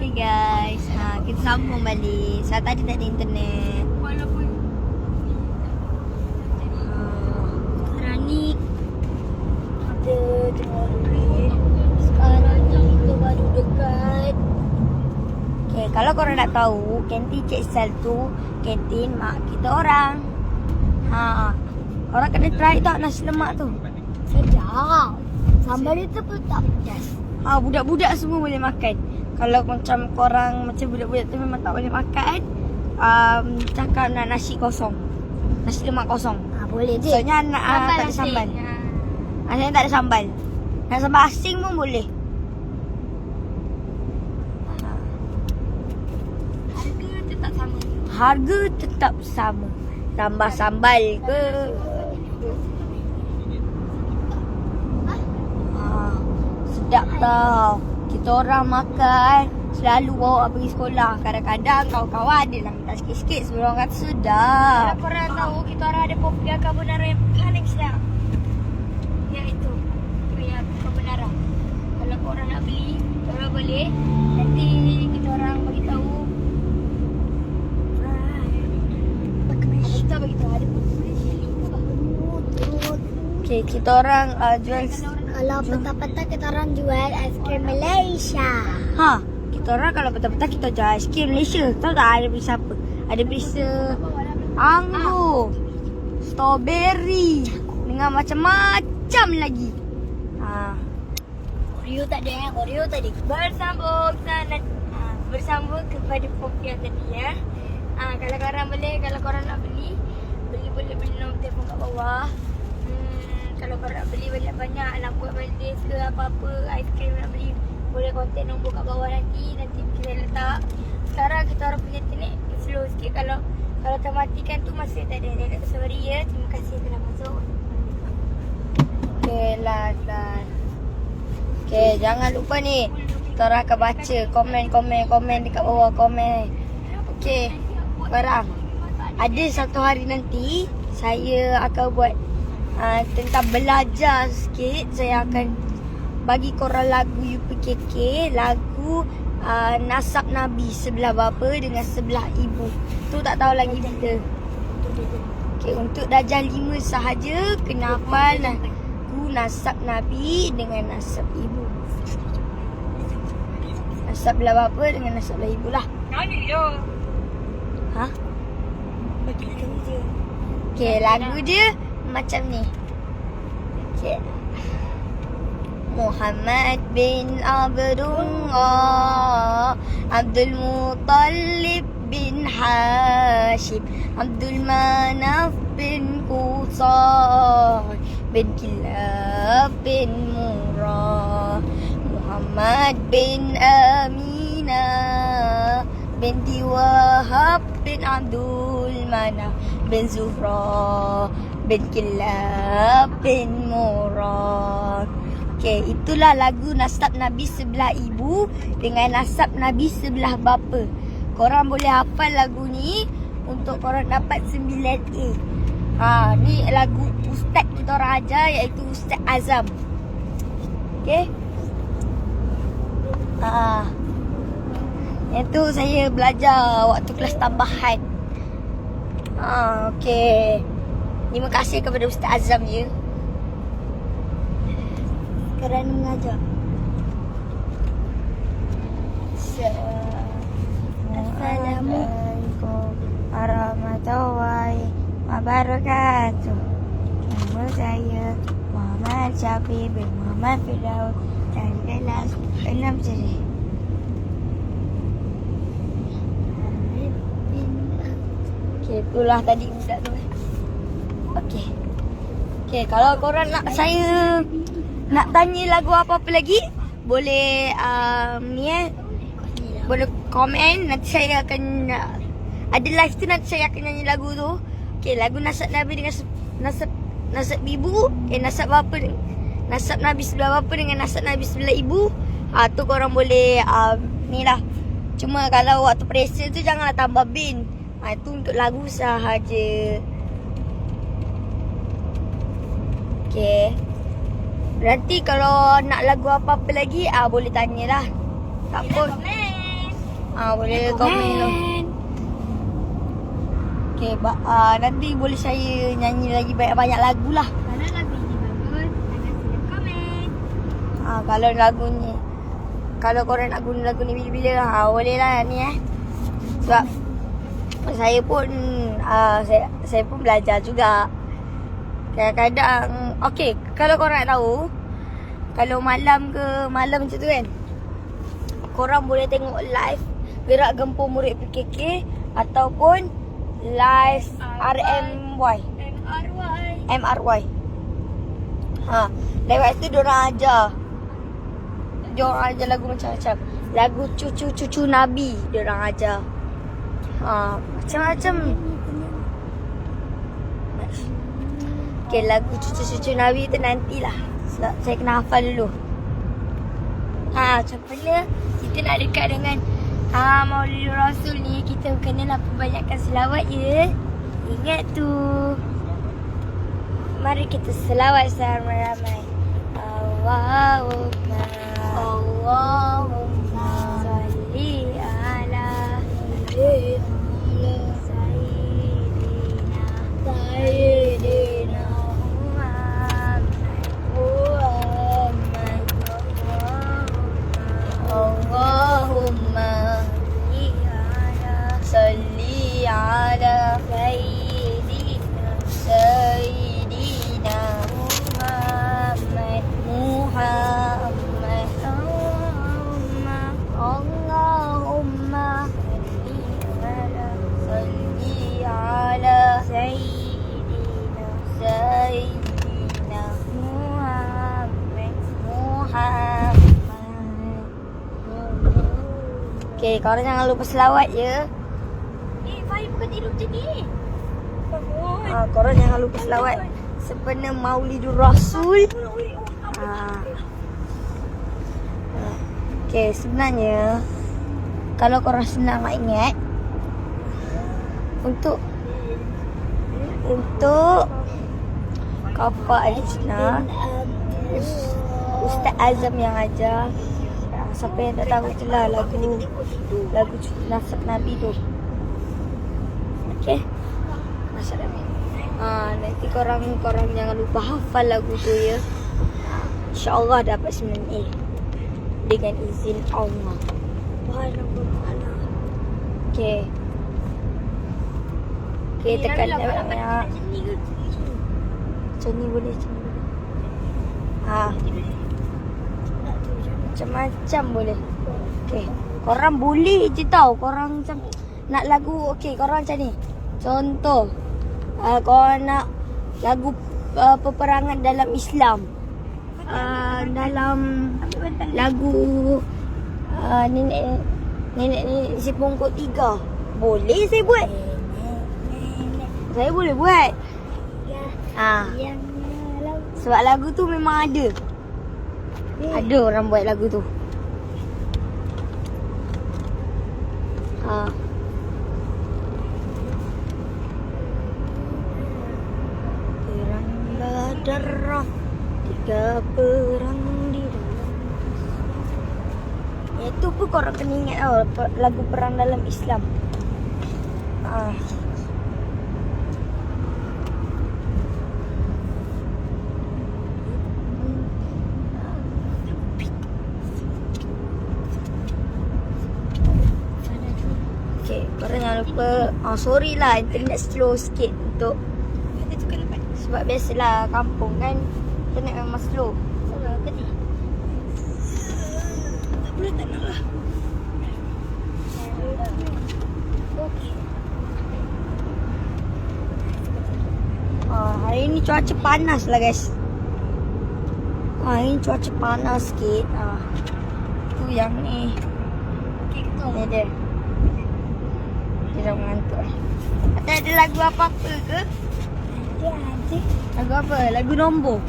Hai guys. Kita sambung balik. Saya tadi tak ada internet. Walaupun sekarang ni kita tengah duduk. Sekarang ni kita baru dekat. Okay, kalau korang nak tahu, kantin Cik Sal tu kantin mak kita orang. Orang kena try tak nasi lemak tu. Sedap. Sambal dia tu pun tak pedas. Budak-budak semua boleh makan. Kalau macam korang macam budak-budak tu memang tak boleh makan, cakap nak nasi kosong. Nasi lemak kosong. Boleh je. Soalnya nak tak ada sambal. Asalnya tak ada sambal. Nak sambal asing pun boleh. Harga tetap sama. Harga tetap sama. Tambah sambal ke? Sedap tau. Kita orang makan selalu bawa pergi sekolah. Kadang-kadang kawan-kawan dia nak minta sikit-sikit sebelum orang kata sedap. Kalau korang tahu, kita orang ada popular carbonara yang paling sedap. Iaitu punya carbonara. Kalau korang nak beli, korang boleh. Nanti kita orang bagi tahu. Kita bagi tahu ada popular link ke bawah. Okay, kita orang jual. Kalau petang-petang kita orang jual aiskrim Malaysia. Kita orang kalau petang-petang kita jual aiskrim Malaysia. Tahu tak ada perisa apa? Ada perisa anggur, strawberry dengan macam-macam lagi. Oreo tak ada Oreo tadi. Bersambung kepada popular tadi ya. Kalau korang boleh, kalau korang nak beli boleh beli nombor telefon kat bawah. Kalau korang nak beli banyak-banyak, nak buat birthday ke apa-apa, aiskrim nak beli, boleh kontak nombor kat bawah nanti kita letak. Sekarang kita orang punya internet slow sikit. Kalau termatikan tu masih tak ada. Nenek sorry ya. Terima kasih telah masuk. Okay, last. Okay, jangan lupa ni. Kita orang akan baca komen dekat bawah komen. Okay, korang. Ada satu hari nanti saya akan buat tentang belajar sikit. Saya akan bagi korang lagu UPKK, lagu nasab Nabi sebelah bapa dengan sebelah ibu. Tu tak tahu lagi kita. Okay, untuk darjah 5 sahaja kena hafal lagu nasab Nabi dengan nasab ibu. Nasab belah bapa dengan nasab belah ibu lah. Bagi tahu je. Okay, lagu dia macam ni. Okay. Muhammad bin Abdullah, Abdul Muttalib bin Hashim, Abdul Manaf bin Qusay, bin Kilab bin Murrah, Muhammad bin Aminah, binti Wahab bin Abdul Manaf, bin Zuhra, bin Kilab bin Murrah. Okay, itulah lagu nasab Nabi sebelah ibu dengan nasab Nabi sebelah bapa. Korang boleh hafal lagu ni untuk korang dapat 9A. Ni lagu ustaz kita orang ajar, iaitu Ustaz Azam. Okay. Yang tu saya belajar waktu kelas tambahan. Okay. Terima kasih kepada Ustaz Azam ya. Kerana mengajar. Assalamualaikum warahmatullahi wabarakatuh. Nama saya Muhammad Syafiq bin Muhammad Firdaus dari kelas 6 sini. Okay, itulah tadi budak tu. Okay, kalau korang nak saya nak tanya lagu apa-apa lagi, boleh boleh komen. Nanti saya akan ada live tu, nanti saya akan nyanyi lagu tu. Okay, lagu nasab Nabi dengan nasab ibu, nasab bapa, nasab Nabi sebelah bapa dengan nasab Nabi sebelah ibu. Tu korang boleh ni lah. Cuma kalau waktu peresa tu janganlah tambah bin. Itu untuk lagu sahaja. Okay. Nanti kalau nak lagu apa-apa lagi, boleh tanyalah. Tak apa. Boleh komen tu. Okay, nanti boleh saya nyanyi lagi banyak-banyak lagu lah. Kalau lagu ini bagus, jangan sila komen. Kalau lagu ni, kalau korang nak guna lagu ni bila-bila, boleh lah ni Sebab saya pun saya pun belajar juga. Kadang-kadang kalau korang nak tahu, kalau malam macam tu kan, korang boleh tengok live Gerak Gempur Murid PKK ataupun live RMY. Lewat tu diorang ajar lagu macam-macam. Lagu cucu-cucu Nabi diorang ajar. Macam-macam. Okay, lagu cucu-cucu Nabi tu nantilah. Sebab saya kena hafal dulu. Macam mana kita nak dekat dengan Maulid Rasul ni, kita kenalah perbanyakkan selawat ya. Ingat tu. Mari kita selawat ramai-ramai. Allahumma salli ala Sayyidina Muhammad. Allahumma salli ala Sayyidina Muhammad. Allahumma salli ala Sayyidina Muhammad. Okay, korang jangan lupa selawat ya. Fahim bukan tidur macam ni. Bangun. Korang jangan lupa selawat sempena Maulidur Rasul. Okay, sebenarnya kalau korang senang nak ingat, untuk Kapa Alisna, Ustaz Azam yang ajar. Siapa yang tak tahu itulah lagu cucu nasab Nabi tu. Okay, nanti korang jangan lupa hafal lagu tu ya. InsyaAllah dapat 9A dengan izin Allah. Okay, tekan banyak. Macam ni boleh. Macam-macam boleh. Okay, korang boleh je tau. Korang macam nak lagu, korang macam ni. Contoh, korang nak lagu peperangan dalam Islam, dalam lagu nenek si pungkuk 3, boleh saya buat. Saya boleh buat. Sebab lagu tu memang ada. Ada orang buat lagu tu. Perang Badar, 3 perang di dalam. Itu pun korang kena ingat lagu perang dalam Islam. Korang jangan lupa. Sorry lah internet slow sikit untuk, sebab biasalah kampung kan, internet memang slow. Tak boleh tak nak lah. Hari ni cuaca panas lah guys. Hari ni cuaca panas sikit. Tu yang ni. Ni dia. Dia dah mengantuk. Ada lagu apa-apa ke? Ada. Lagu apa? Lagu nombor.